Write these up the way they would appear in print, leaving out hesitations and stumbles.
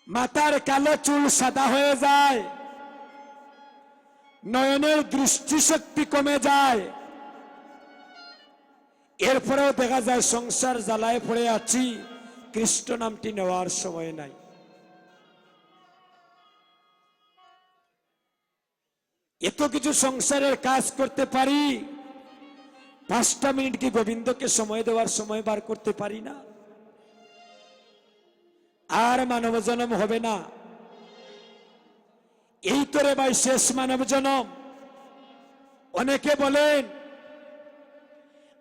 মাথার কালো চুল সাদা হয়ে যায়, নয়নের দৃষ্টিশক্তি কমে যায়, এরপরেও দেখা যায় সংসার জ্বালায় পড়ে আছি, কৃষ্ণ নামটি নেওয়ার সময় নাই। এত কিছু সংসারের কাজ করতে পারি, 5টা মিনিট কি গোবিন্দকে সময় দেওয়ার সময় বার করতে পারি না? আর মানব জন্ম হবে না, এই তোরে ভাই শেষ মানব জন্ম। অনেকে বলেন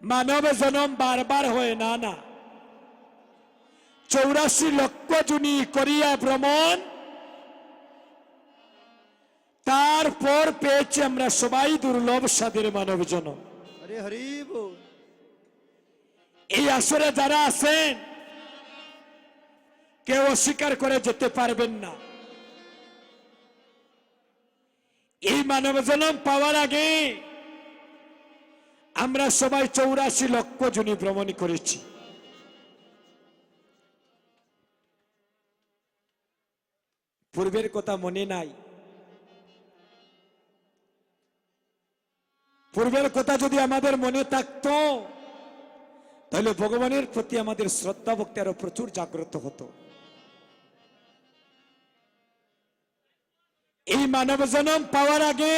মানব জন্ম বারবার হয় না, না, 84 লক্ষ জুনি করিয়া ভ্রমণ, তারপর পেয়েছি আমরা সবাই দুর্লভ স্বাদের মানব জন্ম। হরি হরি বল। এই আসরে যারা আছেন কেউ অস্বীকার করে যেতে পারবেন না, এই মানব জন্ম পাওয়ার আগে আমরা সবাই 84 লক্ষ জুনি ভ্রমণ করেছি। পূর্বের কথা মনে নাই? পূর্বের কথা যদি আমাদের মনে থাকতো তাহলে ভগবানের প্রতি আমাদের শ্রদ্ধা ভক্তি আরো প্রচুর জাগ্রত হতো। এই মানব জন্ম পাওয়ার আগে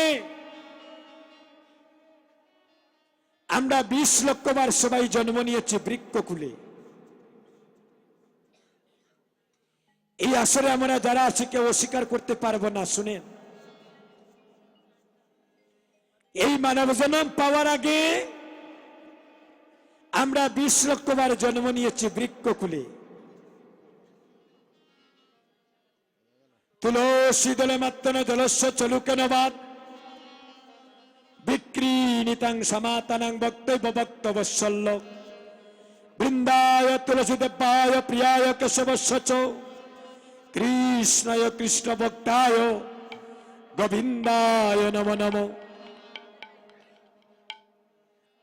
আমরা 20 লক্ষ বার সবাই জন্ম নিয়েছি বৃক্ষকুলে। এই আসরে আমরা যারা আছি কেউ অস্বীকার করতে পারবো না। শুনেন, এই মানব জন্ম পাওয়ার আগে আমরা 20 লক্ষ বার জন্ম নিয়েছি বৃক্ষকুলে। তুলসী দলে মাত্র জলস্য চলুকেন বাদ বিক্রীণিতাং সমাতানাং বক্তব্য বক্তব্যশল্য বৃন্দায় তুলসী দেবায় প্রিয়ায় কেশবস্য চ কৃষ্ণায় কৃষ্ণ ভক্তায় গোবিন্দায় নমো নমো।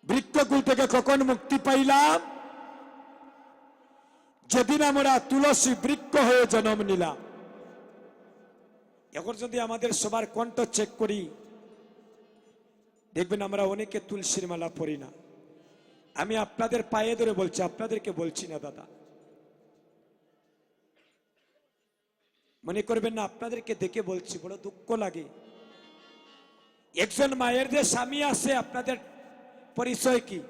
বৃক্ষকুল থেকে কখন মুক্তি পাইলাম? যেদিন আমরা তুলসী বৃক্ষ হয়ে জন্ম নিলাম। এখন যদি আমাদের সবার কণ্ঠ চেক করি, দেখবেন আমরা অনেকে তুলসীর মালা পড়ি না। আমি আপনাদের পায়ে ধরে বলছি, আপনাদেরকে বলছি না দাদা, মনে করবেন না, আপনাদেরকে দেখে বলছি, বড় দুঃখ লাগে। একজন মায়ের যে স্বামী আছে, আপনাদের পরিচয় কি?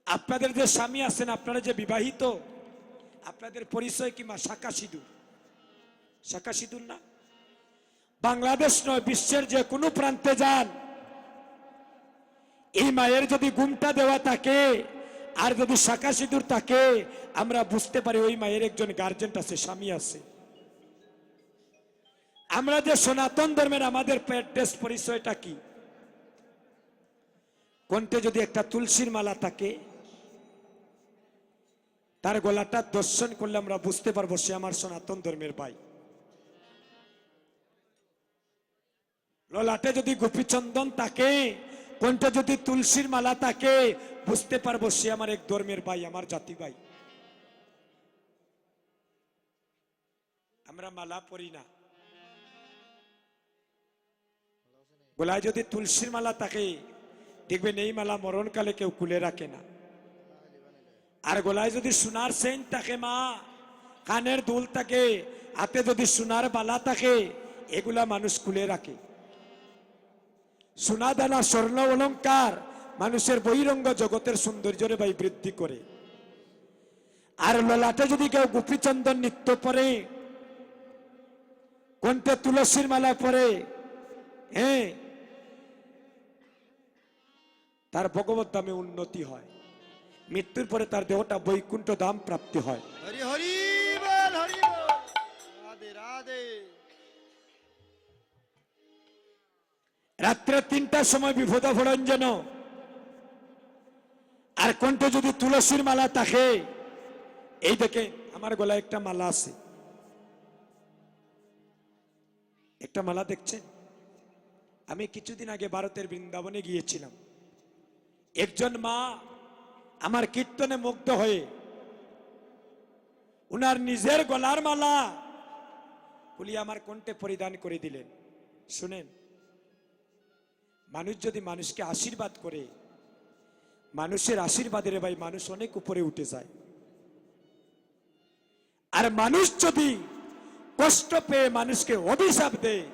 আপনাদের যে স্বামী আছেন, আপনারা যে বিবাহিত, আপনাদের পরিচয় কি? মা শাখা সিঁদুর, শাখা সিঁদুর না? বাংলাদেশ নয়, বিশ্বের যে কোনো প্রান্তে যান, এই মায়ের যদি ঘুমটা দেওয়া থাকে আর যদি শাখা সিঁদুর থাকে, আমরা বুঝতে পারি ওই মায়ের একজন গার্জেন আছে, স্বামী আছে। আমরা যে সনাতন ধর্মের, আমাদের ড্রেস পরিচয়টা কি? কণ্ঠে যদি একটা তুলসীর মালা থাকে, তার গলাটা দর্শন করলে আমরা বুঝতে পারবো সে আমার সনাতন ধর্মের ভাই। ললাটে যদি গোপীচন্দন থাকে, কণ্ঠে যদি তুলসীর মালা থাকে, বুঝতে পারবো সে আমার এক ধর্মের ভাই, আমার জাতি ভাই। আমরা মালা পরি না। গলায় যদি তুলসীর মালা থাকে, দেখবেন এই মালা মরণকালে কেউ খুলে রাখে না। আর গলায় যদি সোনার চেইন থাকে, মা কানের দুল থাকে, হাতে যদি সোনার বালা থাকে, এগুলা মানুষ খুলে রাখে। সোনা দানা স্বর্ণ অলংকার মানুষের বহিরঙ্গ জগতের সৌন্দর্যরে ভাই বৃদ্ধি করে। আর ললাটে যদি কেউ গোপীচন্দন নিত্য পরে, কণ্ঠে তুলসীর মালা পরে, হ্যাঁ, তার ভগবত ধামে উন্নতি হয়। মৃত্যুর পরে তার দেহটা বৈকুণ্ঠ ধাম প্রাপ্তি হয়। হরি হরি বল, হরি বল, রাধে রাধে। রাত্রে 3টার সময় বিপদ ভরঞ্জন, আর কণ্ঠে যদি তুলসীর মালা থাকে, এই দেখে আমার গলায় একটা মালা আছে, একটা মালা দেখছেন? আমি কিছুদিন আগে ভারতের বৃন্দাবনে গিয়েছিলাম। একজন মা আমার কীর্তনে মুগ্ধ হয়ে উনার নিজের গলার মালা কুলি আমার কণ্ঠে পরিধান করে দিলেন। শুনেন, মানুষ যদি মানুষকে আশীর্বাদ করে, মানুষের আশীর্বাদের ভাই মানুষ অনেক উপরে উঠে যায়। আর মানুষ যদি কষ্ট পেয়ে মানুষকে অভিশাপ দেয়,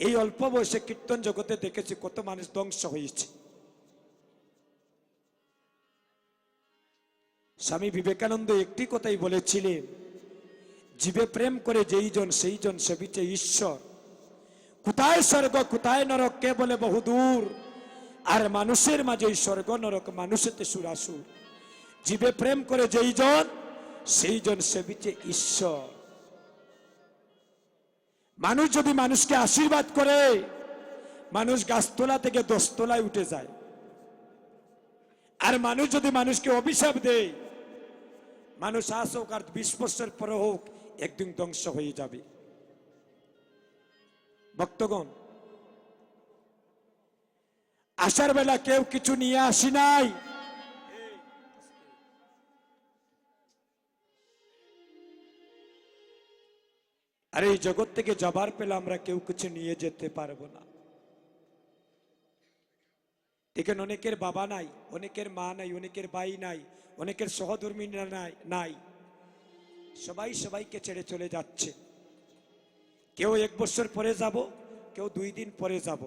এই অল্প বয়সে কীর্তন জগতে দেখেছি কত মানুষ ধ্বংস হয়েছে। স্বামী বিবেকানন্দ একটি কথাই বলেছিলেন, জীবে প্রেম করে যেই জন সেই জন সেবিছে ঈশ্বর। কোথায় স্বর্গ কোথায় নরক কে বলে বহুদূর, আর মানুষের মাঝে স্বর্গ নরক মানুষেতে সুরাসুর। জীবে প্রেম করে যেই জন সেই জন সেবিছে ঈশ্বর। মানুষ যদি মানুষকে আশীর্বাদ করে, মানুষ গাছতলা থেকে 10 তলায় উঠে যায়। আর মানুষ যদি মানুষকে অভিশাপ দেয়, মানুষ আজ হোক আর 20 বছর পরে হোক একদিন ধ্বংস হয়ে যাবে। ভক্তগণ, আসার বেলা কেউ কিছু নিয়ে আসি নাই। আর এই জগৎ থেকে যাবার পেলে আমরা কেউ কিছু নিয়ে যেতে পারবো না। এখানে অনেকের বাবা নাই, অনেকের মা নাই, অনেকের ভাই নাই, অনেকের সহধর্মী নাই। সবাই সবাইকে ছেড়ে চলে যাচ্ছে। কেউ 1 বছর পরে যাব, কেউ 2 দিন পরে যাব।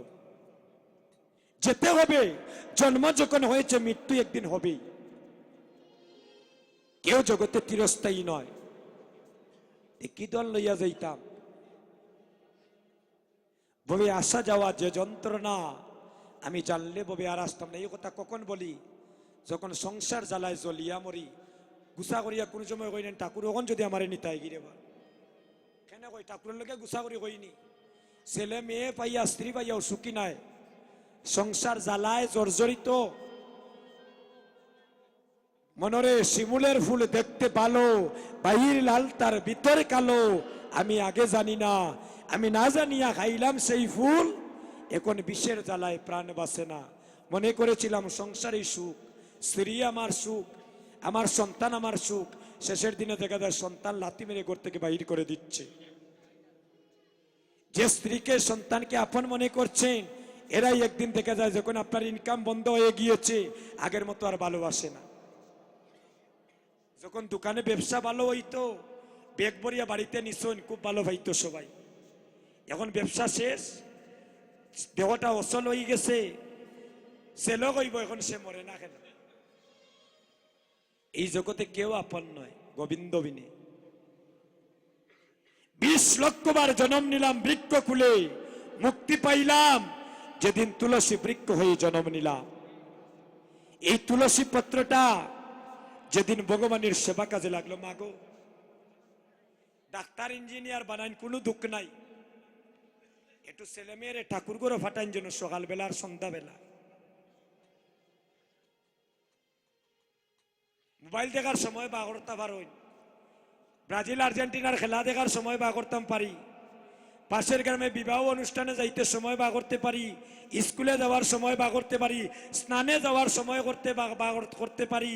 যেতে হবে। জন্ম যখন হয়েছে মৃত্যু একদিন হবেই। কেউ জগতে চিরস্থায়ী নয়। কি দল লইয়া যাইতাম, ববে আসা যাওয়া যে যন্ত্রণা আমি জানলে ববে আর আসতাম না। এই কথা কখন বলি? যখন সংসার জ্বালায় জ্বলিয়া মরি। গুছা করিয়া কোন সময় কইলেন ঠাকুর ওখান যদি আমার নিতাই গিরে বা কেন কই ঠাকুরের লোকে গুছা করি কইনি। ছেলে মেয়ে পাইয়া স্ত্রী পাইয়াও সুখী নাই, সংসার জ্বালায় জর্জরিত। মনরে শিমুলের ফুল দেখতে ভালো, বাহির লাল তার ভিতর কালো। আমি আগে জানি না, আমি না জানিয়া খাইলাম সেই ফুল, এখন বিষের জ্বালায় প্রাণ বাসে না। মনে করেছিলাম সংসারই সুখ, স্ত্রী আমার সুখ, আমার সন্তান আমার সুখ। শেষের দিনে দেখা যায় সন্তান লাথি মেরে ঘর থেকে বাহির করে দিচ্ছে। যে স্ত্রীকে সন্তানকে আপন মনে করছেন, এরাই একদিন দেখা যায় যখন আপনার ইনকাম বন্ধ হয়ে গিয়েছে, আগের মতো আর ভালোবাসে না। যখন দোকানে ব্যবসা ভালো হইতো, ব্যাগ ভরিয়া বাড়িতে নিছেন, খুব ভালো পাইতো সবাই। এখন ব্যবসা শেষ, দেহটা অচল হয়ে গেছে, সেলো কইব এখন সে মরে না কেন। এই জগতে কেউ আপন নয়, গোবিন্দ বিনে। 20 লক্ষবার জন্ম নিলাম বৃক্ষ কুলে, মুক্তি পাইলাম যেদিন তুলসী বৃক্ষ হয়ে জন্ম নিলাম। এই তুলসী পত্রটা যেদিন ভগবানের সেবা কাজে লাগলো, মাগো ডাক্তার ইঞ্জিনিয়ার বানাইন কোনো দুঃখ নাই, একটু ছেলে মেয়েরে ঠাকুর ঘরে ফাটাইন যেন সকালবেলা আর সন্ধ্যাবেলা। মোবাইল দেখার সময় বা করতে পারই, ব্রাজিল আর্জেন্টিনার খেলা দেখার সময় বা করতাম পারি, পাশের গ্রামে বিবাহ অনুষ্ঠানে যাইতে সময় বা করতে পারি, স্কুলে যাওয়ার সময় বা করতে পারি, স্নানে যাওয়ার সময় করতে পারি,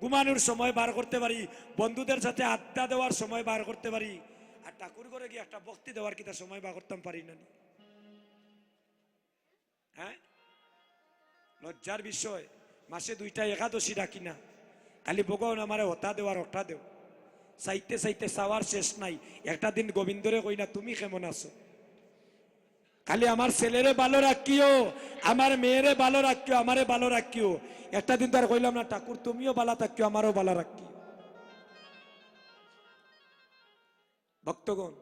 ঘুমানোর সময় বার করতে পারি, বন্ধুদের সাথে আড্ডা দেওয়ার সময় বার করতে পারি। আর ঠাকুর ঘরে গিয়ে একটা ভক্তি দেওয়ার কিটা সময় বা করতাম পারি না? হ্যাঁ, লজ্জার বিষয়। মাসে 2টা একাদশী ডাকি না, খালি ভগবান আমারে হতা দেওয়ার হতা দেও। চাইতে চাইতে চাওয়ার শেষ নাই। একটা দিন গোবিন্দরে কই না তুমি কেমন আছো, খালি আমার ছেলেরে ভালো রাখিও, আমার মেয়েরে ভালো রাখিও, আমারে ভালো রাখিও। একটা দিন তার কইলাম না ঠাকুর তুমিও ভালো থাকিও, আমারও ভালো রাখিও। ভক্তগণ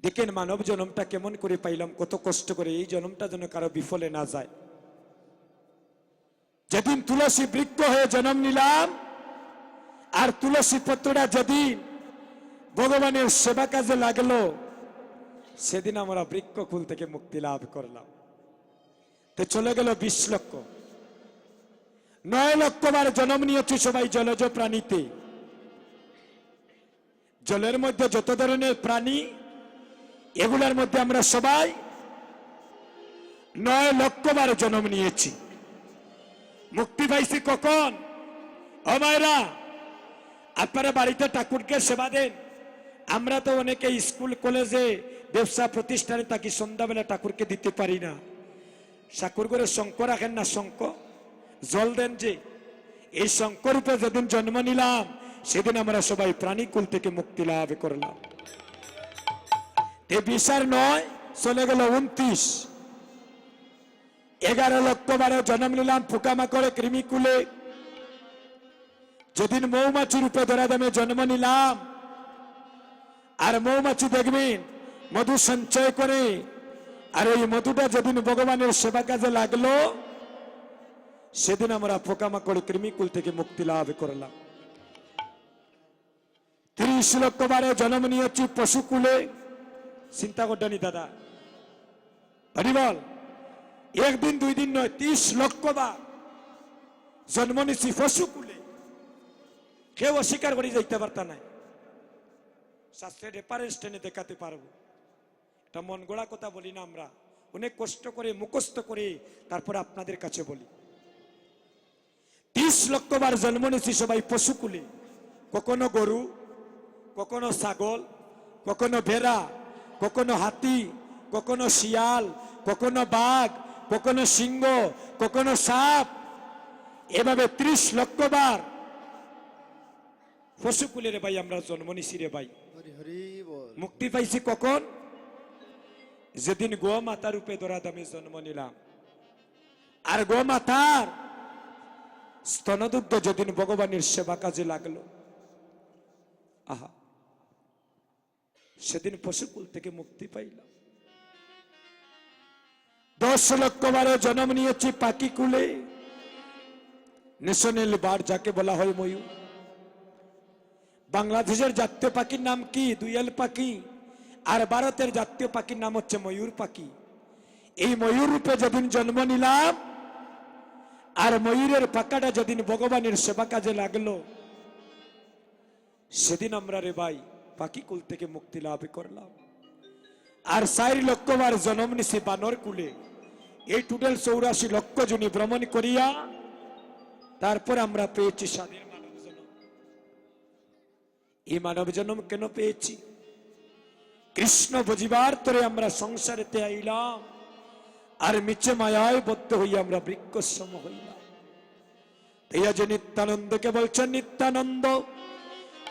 দেখেন মানব জন্মটা কেমন করে পাইলাম, কত কষ্ট করে। এই জন্মটা যেন কারো বিফলে না যায়। যেদিন তুলসী বৃক্ষ হয়ে জন্ম নিলাম, আর তুলসী পত্রটা যেদিন ভগবানের সেবা কাজে লাগলো, সেদিন আমরা বৃক্ষ কুল থেকে মুক্তি লাভ করলাম। তো চলে গেল 20 লক্ষ। 9 লক্ষবার জন্ম নিয়েছি সবাই জলজ প্রাণীতে। জলের মধ্যে যত ধরনের প্রাণী, এগুলোর মধ্যে আমরা সবাই 9 লক্ষবার জন্ম নিয়েছি। মুক্তি পাইছি কখন? ও মায়েরা, আপনারা বাড়িতে ঠাকুরকে সেবা দেন। আমরা তো অনেকে স্কুল কলেজে ব্যবসা প্রতিষ্ঠানে থাকি, সন্ধ্যাবেলা ঠাকুরকে দিতে পারি না। ঠাকুর করে শঙ্খ রাখেন না, শঙ্খ জল দেন। যে এই শঙ্করূপে যেদিন জন্ম নিলাম, সেদিন আমরা সবাই প্রাণীকুল থেকে মুক্তি লাভ করলাম। 20 চলে গেল 29, 11 লক্ষ বারে জন্ম নিলাম পোকামাকড়ে কৃমিকুলে। যেদিন মৌমাছি রূপে ধরাধামে জন্ম নিলাম, আর মৌমাছি দেখবেন মধু সঞ্চয় করে, আর ওই মধুটা যেদিন ভগবানের সেবা কাজে লাগলো, সেদিন আমরা পোকামাকড়ে কৃমিকুল থেকে মুক্তি লাভ করলাম। 30 লক্ষ বারে জন্ম নিয়েছি পশুকুলে। চিন্তা করতেনি দাদা, হরি বল। একদিন 2 দিন নয়, 30 লক্ষ বার জন্ম নিয়েছি পশুকুলে। কেউ অস্বীকার করে যাইতে পারত না। শাস্ত্রের রেফারেন্স টেনে দেখাতে পারবো। এটা মন গড়া কথা বলি না, আমরা অনেক কষ্ট করে মুখস্থ করে তারপর আপনাদের কাছে বলি। 30 লক্ষ বার জন্ম নিয়েছি সবাই পশুকুলে। কখনো গরু, কখনো ছাগল, কখনো ভেড়া, কখনো হাতি, কখনো শিয়াল, কখনো বাঘ, কখনো সিংহ, কখনো সাপ। এভাবে 30 লক্ষ বার পশুকুলে রে ভাই আমরা জন্ম নিছি রে ভাই। হরি হরি বল। মুক্তি পাইছি কখন? যেদিন গো মাতা রূপে ধরাধামে জন্ম নিলাম। আর গো মাতার স্তনদুগ্ধ যেদিন ভগবানের সেবা কাজে লাগলো, আহা, সেদিন পশুকুল থেকে মুক্তি পাইলাম। 10 লক্ষ বারে জন্ম নিয়েছি পাখি কুলে। ন্যাশনাল বার্ড যাকে বলা হয় ময়ূর। বাংলাদেশের জাতীয় পাখির নাম কি? দুয়েল পাখি। আর ভারতের জাতীয় পাখির নাম হচ্ছে ময়ূর পাখি। এই ময়ূর রূপে যেদিন জন্ম নিলাম, আর ময়ূরের পাখাটা যেদিন ভগবানের সেবা কাজে লাগলো, সেদিন আমরা রে ভাই পাখি কুল থেকে মুক্তি লাভ করলাম। আর 4 লক্ষ বার জন্ম নিছি বানর কুলে। এই টোটাল 84 লক্ষ জনী ভ্রমণ করিয়া তারপর আমরা পেয়েছি স্বাধীন মানব জন্ম। এই মানব জন্ম কেন পেয়েছি? কৃষ্ণ বুঝিবার তরে আমরা সংসারেতে আইলাম, আর মিছে মায়ায় বদ্ধ হইয়া আমরা বৃক্ষসম হইলাম। এই যে নিত্যানন্দকে বলছেন, নিত্যানন্দ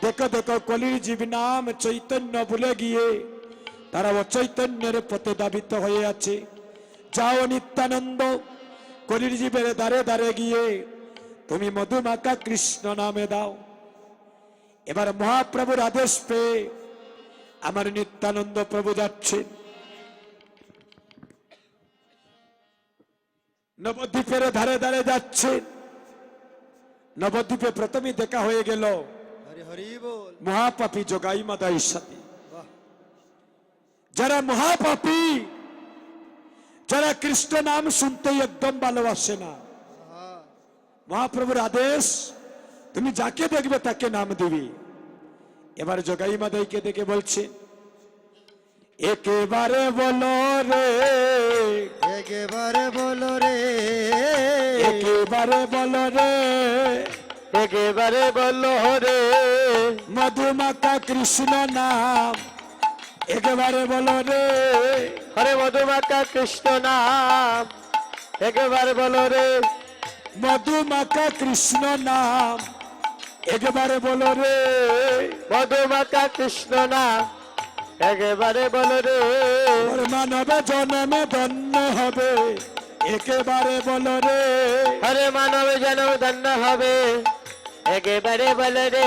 দেখো দেখো কলির জীব নাম চৈতন্য ভুলে গিয়ে তারা অচৈতন্যের পথে দাবিত হয়ে আছে। যাও নিত্যানন্দ, কলির জীবের দ্বারে দ্বারে গিয়ে তুমি মধুমাখা কৃষ্ণ নামে দাও। এবার মহাপ্রভুর আদেশ পেয়ে আমার নিত্যানন্দ প্রভু যাচ্ছেন নবদ্বীপের ধারে ধারে যাচ্ছেন। নবদ্বীপে প্রথমেই দেখা হয়ে গেল হরি হরি বল। মহাপাপী যোগাই মাদাইর সাথে। বাহ। যারা মহাপাপী, যারা কৃষ্ণ নাম শুনতেই একদম ভালোবাসে না, আহা। মহাপ্রভুর আদেশ, তুমি যাকে দেখবে তাকে নাম দিবি। এবার যোগাই মাদাইকে দেখে বলছে, একেবারে বলো রে, একেবারে বলো রে, একেবারে বলো রে, একেবারে বলো রে, মধুমাখা কৃষ্ণ নাম। একেবারে বলো রে, হরে মধুমাখা কৃষ্ণ নাম। একেবারে বলো রে, মধুমাখা কৃষ্ণ নাম। একেবারে বলো রে, মধুমাখা কৃষ্ণ নাম। একেবারে বলো রে, ওর মানব জন্মে ধন্য হবে। একেবারে বলো রে, হরে মানব জন্ম ধন্য হবে। একেবারে বলো রে,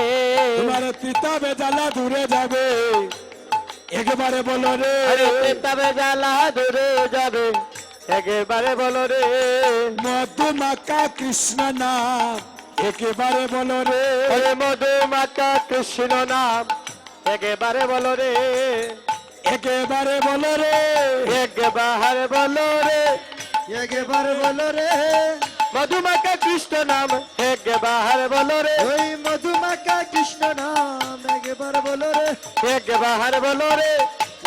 তোমার পিতা বেজালা দূরে যাবে। একেবারে বলো রে, হরে তবে জ্বালা দূরে যাবে। একেবারে বলো রে, মধুমাখা কৃষ্ণ নাম। একেবারে বলো রে, হরে মধুমাখা কৃষ্ণ নাম। একেবারে বলো রে, একেবারে বলো রে, একবারে বলো রে, একবারে বলো রে, মধুমাখা কৃষ্ণ নাম। একবারে বলো রে, ওই মধুমাখা কৃষ্ণ নাম। একবারে বলো রে, একবারে বলো রে,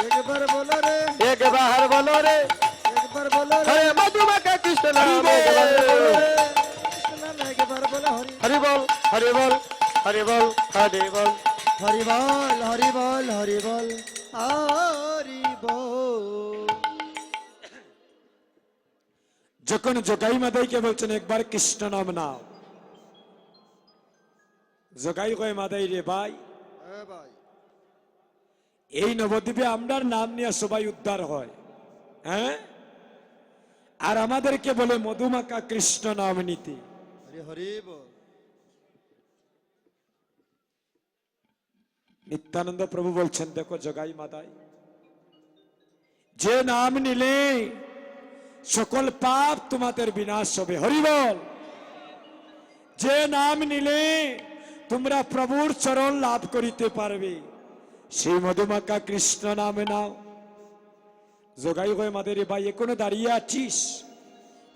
একবারে বলো রে, একবারে বলো রে, একবার বলো রে, মধুমাখা কৃষ্ণ নাম। একবারে বলো রে, কৃষ্ণ নাম। একবার বলো হরি হরি বল। হরি বল হরি বল হরি বল হরি বল হরি বল হরি বল হরি বল। যখন জগাই মাদাইকে বলছেন একবার কৃষ্ণ নাম নাও, জগাই কয় মাদাই রে ভাই, ভাই এই নবদ্বীপে আমরার নাম নিয়ে সবাই উদ্ধার হয়, হ্যাঁ, আর আমাদেরকে বলে মধুমাকা কৃষ্ণ নাম নিতে। হরি হরি বল। নিত্যানন্দ প্রভু বলছেন দেখো জগাই মাদাই, যে নাম নিলে সকল পাপ তোমাদের বিনাশ হবে। হরি বল। যে নাম নিলে তোমরা প্রভুর চরণ লাভ করিতে পারবে, সেই মধুমাকা কৃষ্ণ নামে নাও। জগাই হয়ে মাদের ভাই এখনো দাঁড়িয়ে আছিস,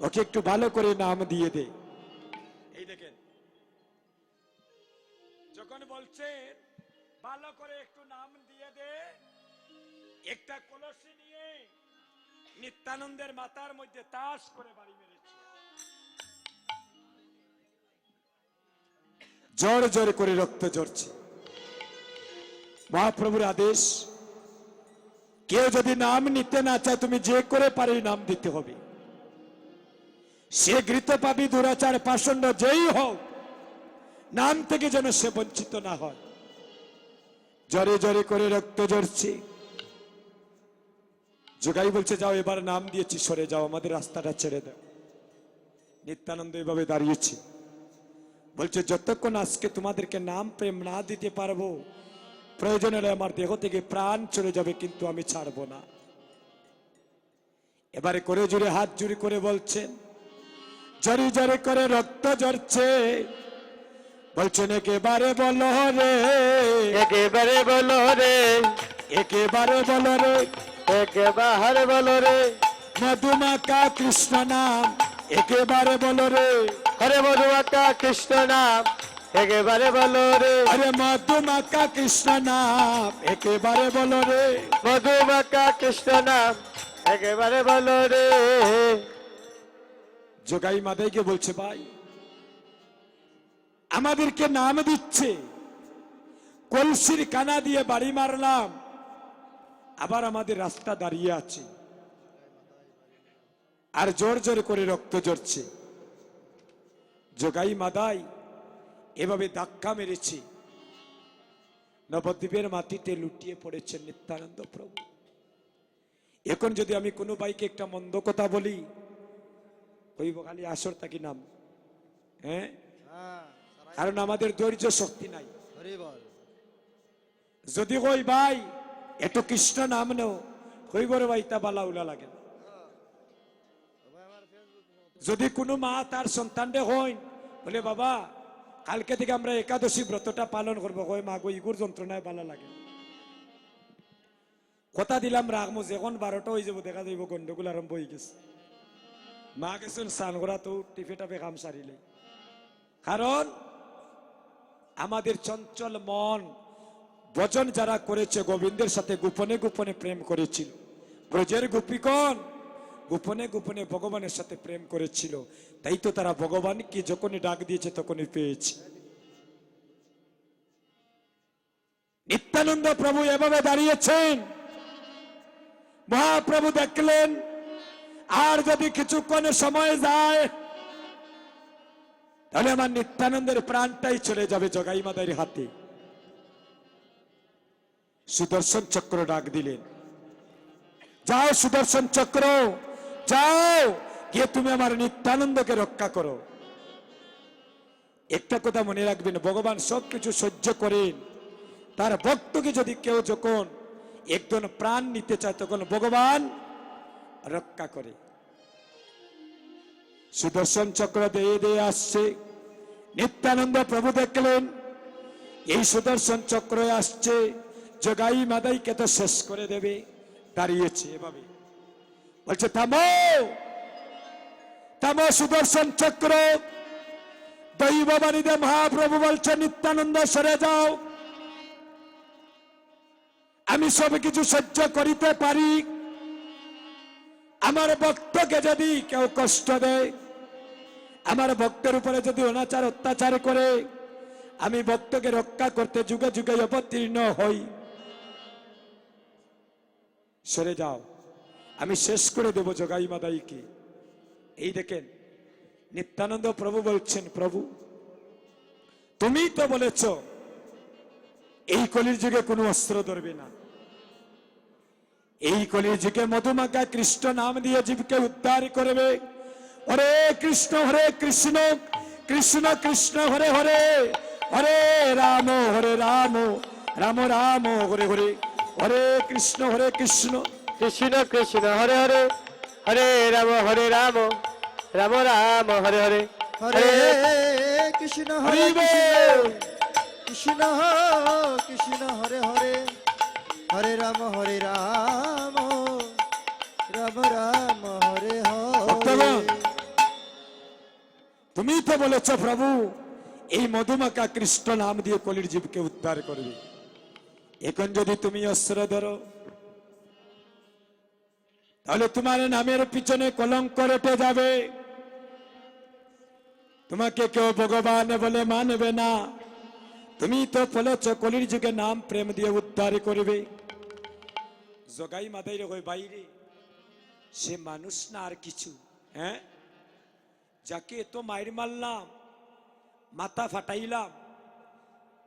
ওকে একটু ভালো করে নাম দিয়ে দে। এই দেখেন যখন বলছেন ভালো করে একটু নাম দিয়ে দে, একটা কলসি নিয়ে নিত্যানন্দের মাথার মধ্যে তাস করে বাড়ি মেরেছে, জোর জোর করে রক্ত ঝরছে। মহাপ্রভুর আদেশ, কেউ যদি নাম নিতে না চায় তুমি যে করে পারে নাম দিতে হবে। সে ঘৃত পাপী দুরাচার পাষণ্ড যেই হোক, নাম থেকে যেন সে বঞ্চিত না হয়। জরে জরে করে রক্ত ঝরছে। জগাই বলছে যাও এবার নাম দিয়েছি, সরে যাও, আমাদের রাস্তাটা ছেড়ে দাও। নিত্যানন্দ এভাবে দাঁড়িয়েছে, বলছে যতক্ষণ আজকে তোমাদেরকে নাম প্রেম না দিতে পারবো, প্রয়োজন হলে আমার দেহ থেকে প্রাণ চলে যাবে, কিন্তু আমি ছাড়বো না। এবারে করে জুড়ে হাত জুড়ে করে বলছেন, জরি জরি করে রক্ত ঝরছে, বলছেন একেবারে বলো রে, একেবারে বলো রে, একেবারে বলো রে, একেবারে বলো রে, মধুমাকা কৃষ্ণ নাম একেবারে বলো রে। হরে মধুমাকা কৃষ্ণ নাম একেবারে বলো রে, আরে মধুমাকা কৃষ্ণ নাম একেবারে বলো রে। মধুমাকা কৃষ্ণ নাম একেবারে বলো রে। জগাই মাদাইকে বলছে ভাই আমাদেরকে নাম দিচ্ছে, কলসির কানা দিয়ে বাড়ি মারলাম, আবার আমাদের রাস্তা দাঁড়িয়ে আছে, আর জোর জোর করে রক্ত ঝরছে। জগাই মাদাই এভাবে ধাক্কা মেরেছে, নবদ্বীপের মাটিতে লুটিয়ে পড়েছেন নিত্যানন্দ প্রভু। এখন যদি আমি কোনো ভাইকে একটা মন্দ কথা বলি, কইব খালি আসর থাকি নাম, হ্যাঁ, কারণ আমাদের ধৈর্য শক্তি নাই। হরি বল। যদি কই ভাই এত কৃষ্ণ নাম নেও, কইব রে ভাই তা বালা উলা লাগে না। যদি কোনো মা তার সন্তানরে হইন বলে বাবা কালকে থেকে আমরা একাদশী ব্রতটা পালন করবো, কই মা গো ইগুর যন্ত্রণায় ভালো লাগে, কথা দিলাম রাখবো, যখন 12টা হয়ে যাবো দেখা যাইব গন্ডগোল আরম্ভ হয়ে গেছে। মা গেছেন স্নান করা তো টিফে টাফে কাম সারিলে, কারণ আমাদের চঞ্চল মন ভজন যারা করেছে গোবিন্দের সাথে গোপনে গোপনে প্রেম করেছিল, ব্রজের গোপীগণ গোপনে গোপনে ভগবানের সাথে প্রেম করেছিল, তাই তো তারা ভগবানকে যখনই ডাক দিয়েছে তখনই পেয়েছে। নিত্যানন্দ প্রভু এভাবে দাঁড়িয়েছেন, মহাপ্রভু দেখলেন আর যদি কিছুক্ষণের সময় যায় তাহলে আমার নিত্যানন্দের প্রাণটাই চলে যাবে জগাই মাদাইর হাতে। সুদর্শন চক্র ডাক দিলেন, যাও সুদর্শন চক্র যাও, গিয়ে তুমি আমার নিত্যানন্দকে রক্ষা করো। একটা কথা মনে রাখবেন, ভগবান সবকিছু সহ্য করেন, তার ভক্তকে যদি কেউ যখন একজন প্রাণ নিতে চায় তখন ভগবান রক্ষা করে। সুদর্শন চক্র দিয়ে দিয়ে আসছে, নিত্যানন্দ প্রভু দেখলেন এই সুদর্শন চক্র আসছে, জগাই মাদাইকে তো শেষ করে দেবে, দাঁড়িয়েছে এভাবে, বলছে থামো থামো সুদর্শন চক্র। দৈববাণীতে মহাপ্রভু বলছে নিত্যানন্দ সরে যাও, আমি সব কিছু সহ্য করিতে পারি, আমার ভক্তকে যদি কেউ কষ্ট দেয়, আমার ভক্তের উপরে যদি অনাচার অত্যাচার করে, আমি ভক্তকে রক্ষা করতে যুগে যুগে অবতীর্ণ হই। সরে যাও, আমি শেষ করে দেব জগাই মাদাইকে। এই দেখেন নিত্যানন্দ প্রভু বলছেন, প্রভু তুমি তো বলেছ এই কলির যুগে কোনো অস্ত্র ধরবে না। এই কলির যুগে মধুমাখা কৃষ্ণ নাম দিয়ে জীবকে উদ্ধার করবে। হরে কৃষ্ণ কৃষ্ণ কৃষ্ণ হরে হরে, হরে রাম রাম রাম হরে হরে, হরে কৃষ্ণ কৃষ্ণ কৃষ্ণ হরে হরে, হরে রাম রাম রাম হরে হরে। হরে কৃষ্ণ হরে কৃষ্ণ কৃষ্ণ হরে হরে, হরে রাম রাম রাম হরে ভক্তগণ, হরে। তুমি তো বলেছ প্রভু এই মধুমাখা কৃষ্ণ নাম দিয়ে কলির জীবকে উদ্ধার করবে। এখন যদি তুমি অস্ত্র ধরো তাহলে তোমার নামের পিছনে কলঙ্ক রটে যাবে, তোমাকে কেউ ভগবান বলে মানবে না। তুমি তো বলেছ কলির যুগে নাম প্রেম দিয়ে উদ্ধার করবে। জগাই মাদাই রে বাইরে সে মানুষ না আর কিছু? হ্যাঁ, যাকে এত মাইর মারলাম, মাথা ফাটাইলাম,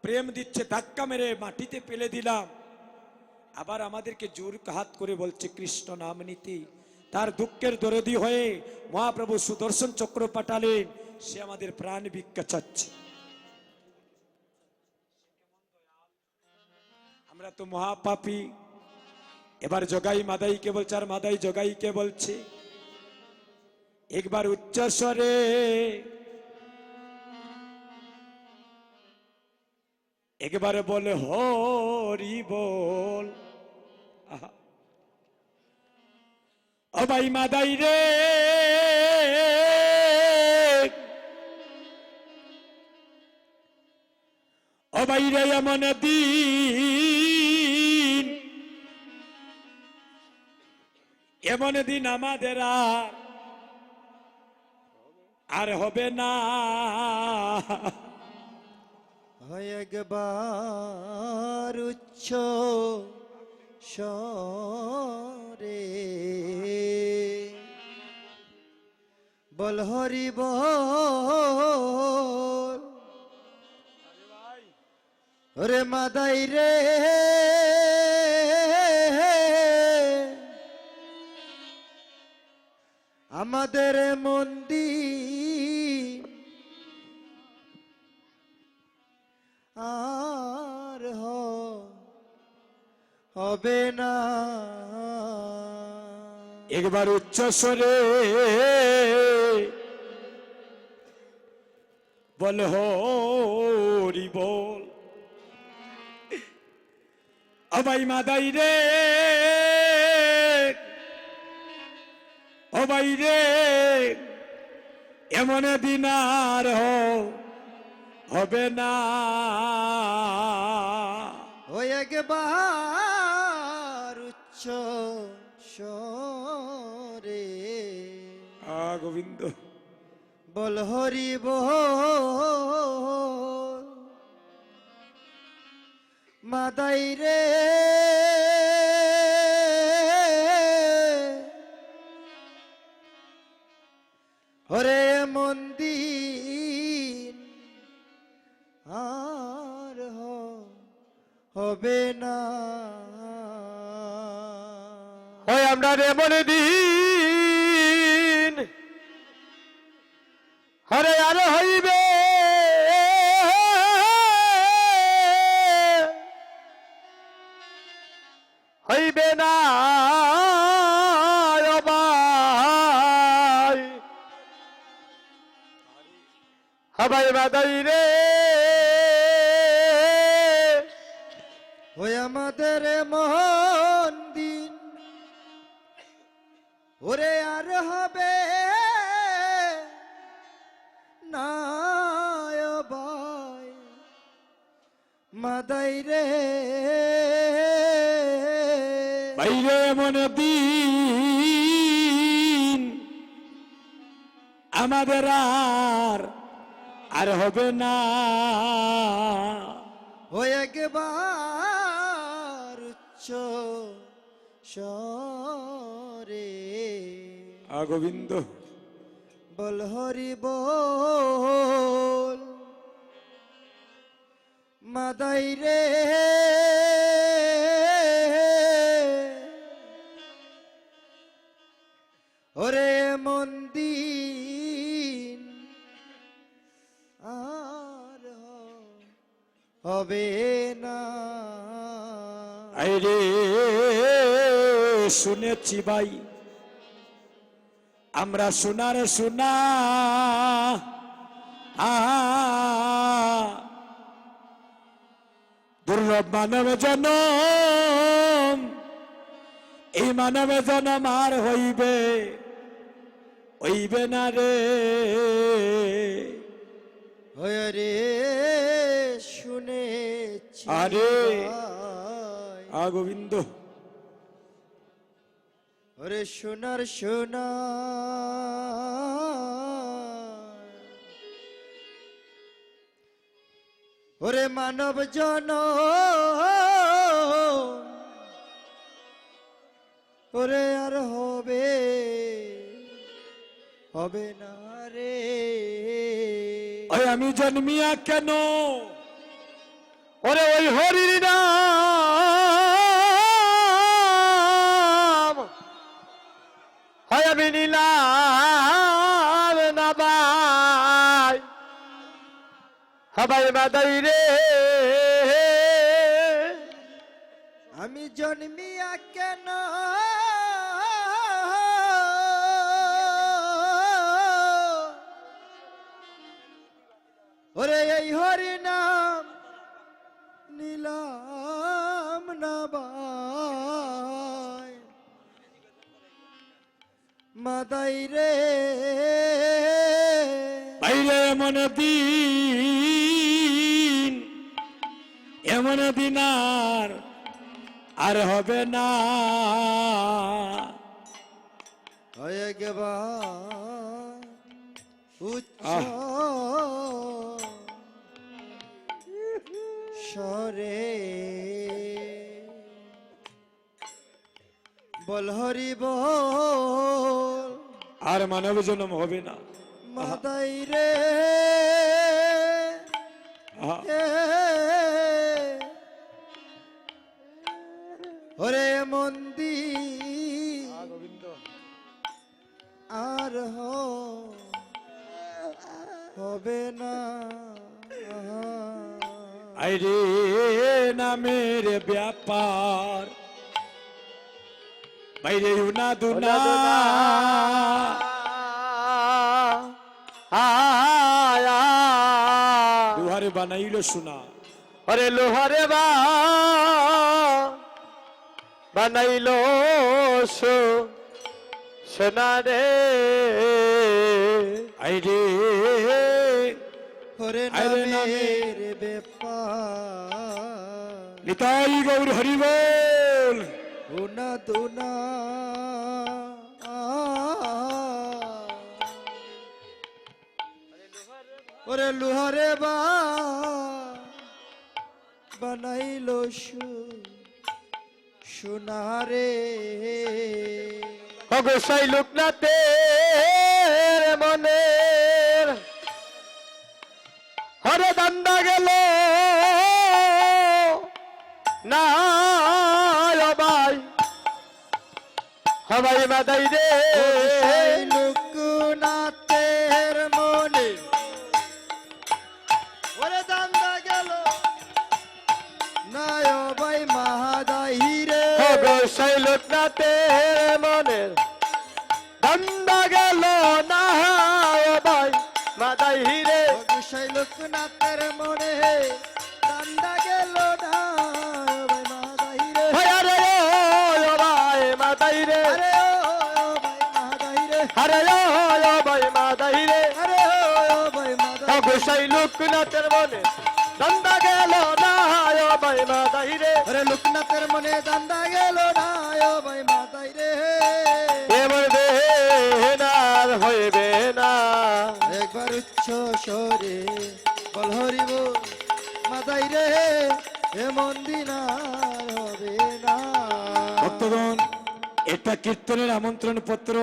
প্রেম দিচ্ছে ধাক্কা মেরে মাটিতে ফেলে দিলাম, আবার আমাদেরকে জোর হাত করে বলছে কৃষ্ণ নাম নিতে। তার দুঃখের দরদি হয়ে মহাপ্রভু সুদর্শন চক্র পাঠালেন, সে আমাদের প্রাণ ভিক্ষা চাচ্ছে। আমরা তো মহাপাপী। এবার জগাই মাদাইকে বলছে, আর মাদাই জগাইকে বলছে, একবার উচ্চ স্বরে একবার বলে হরি বল। আহা, ও ভাই মাদাই রে, ও ভাই রে, এমন দিন, এমন দিন আমাদের আর হবে না। হয় একবার উচ্চ স্বরে বল হরি বল, ওরে মাদাই রে, আমাদের মন্দির আর হবে না। একবার উচ্চ স্বরে বল হরি বল। ও ভাই মাদাই রে, ও ভাই রে, এমন দিন আর হবে না। ওই একবার উচ্চ স্বরে গোবিন্দ বল হরি বল, মাদাই রে, হরে মন্দির আর হবে না। হয় আমরা এমন দিন, হরে আর হইবে হইবে না। হবাই মাদাই রে, ওই আমাদের মন দিন ওরে আর হবে না ভাই মাদাই রে, বাইরে মন দিন আমাদের আর হবে না। একবার উচ্চ স্বরে গোবিন্দ বল হরি বল মাদাই রে ওরে মন্দির আর হবে না আরে শুনেছি ভাই আমরা সোনার সোনা দুর্লভ মানব জনম এই মানব জনম আর হইবে না রে হয় রে শুনেছি আরে ভাই। গোবিন্দ ওরে সোনার সোনা ওরে মানব জন ওরে আর হবে না রে ওই আমি জন্মিয়া কেন ওরে ওই হরির নাম হয় আমি নিলাম না ভাই হাবাই মাদাই রে আমি জন্মিয়া কেন ওরে এই হরি নাম নিলাম না ভাই মাদাই রে বাইরে এমন দিন আর হবে না হয়ে গেবার উচ্চ স্বরে বল হরি বল আর মানব জন্ম হবে না মাদাই রে আহা, ওরে মন্দির আর হবে না আইরে নামের ব্যাপার বাইরে উনা দুনা দুহারে বানাইল সোনা ওরে লোহারে বানাইলো সোনা রে আইরে ওরে আইরে নামের ব্যাপার নিতাই গৌর হরি বল উনা দুনা ওরে লোহারে বানাইলো সোনারে অগোসাই লোকনাথে মনের হরে দান্দা গেল না ভাই হবাই মাদাই রে লোকনাথের মনে ওরে দান্দা গেল নায় ভাই মাহাদাহিরে অগোসাই লোকনাথে মনের দান্দা গেল না ভাই মাদাই রে গোসাই লোকনাথের মনে দান্দা গেল না ভাই মাহাদাহিরে আরে ও ভাই মাদাই রে আরে ও ভাই মাহাদাহিরে আরে ও ভাই মাদাই রে আরে ও ভাই মাহাদাহিরে গোসাই লোকনাথের মনে দান্দা গেল না ভাই মাদাই রে আরে লোকনাথের মনে দান্দা গেল না ভাই মাহাদাহিরে এবার বেনার হইবে না একবার উচ্চ স্বরে বল হরি বল মাদাই রে এমন দিন আর হবে না। ভক্তগণ, এটা কীর্তনের আমন্ত্রণ পত্র।